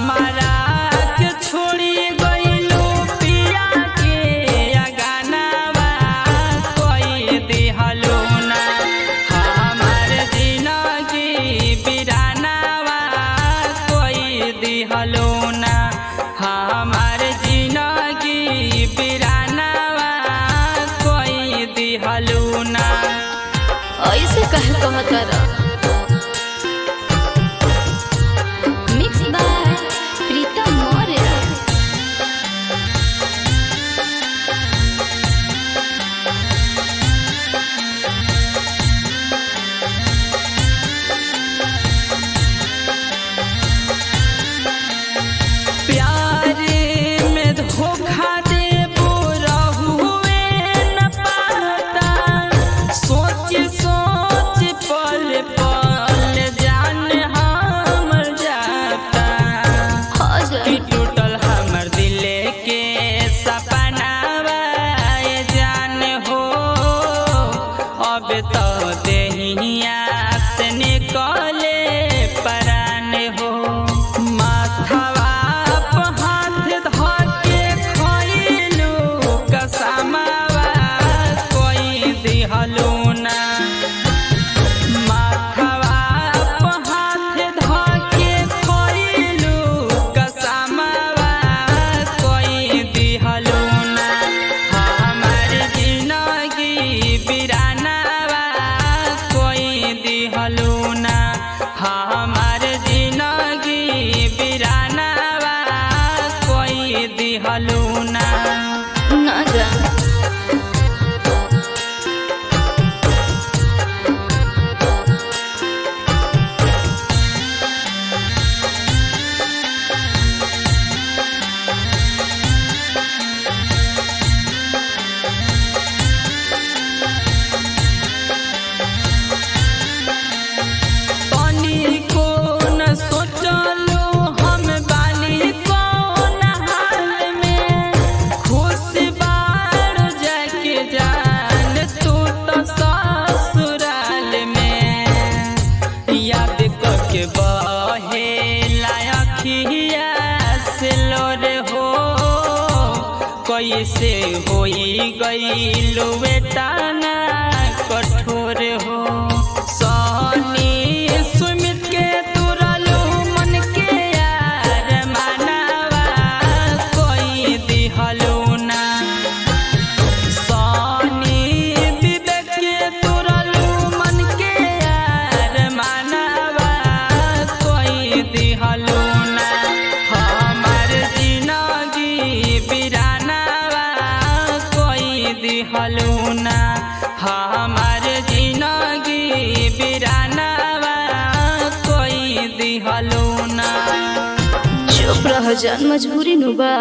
हमारा के छोड़ी गइलू पिया के अगनावा कोई दिहलू ना हमार जिंदगी बिरानावा कोई दिहलू ना हमार जिंदगी बिरानावा कोई दिहलू ना। ऐसे कह कहतर मिक्स बाय प्रीतम मौर्य। प्यार में धोखा देबो रहुए न पाता सोच सोच पल पल जान हमर जाता कि टूटल हमर दिल के सपनावा ये जान हो अब तो देहिया से निकले परान हो माथवा पे हाथ धके खइलू कसमावा कोई दिहलू ना माथवा पे हाथ धके खइलू कसमावा कोई दिहलू ना हमार जिंदगी बिरानावा कोई दिहलू ना हमार जिंदगी बिरानावा कोई दिहलू ना। ना जा तनिको न सोचलू हम बानी कौन हाल में खुश बार जाके जान तू तो ससुराल में याद करके बहे लायखिया से लोर हो कैसे होई गइलू बेटाना कठोर हो सोनी सुमित के तुरलू मन के यार मानावा कोई दिहलू ना सोनी विवेक के तुरलू मन के यार मानावा कोई दिहलू ना हमार जिंदगी बिरानावा कोई दिहलू ना हमार जिंदगी बिरानावा कोई दिहलू ना। चुप रह जान मजबूरी नु बा।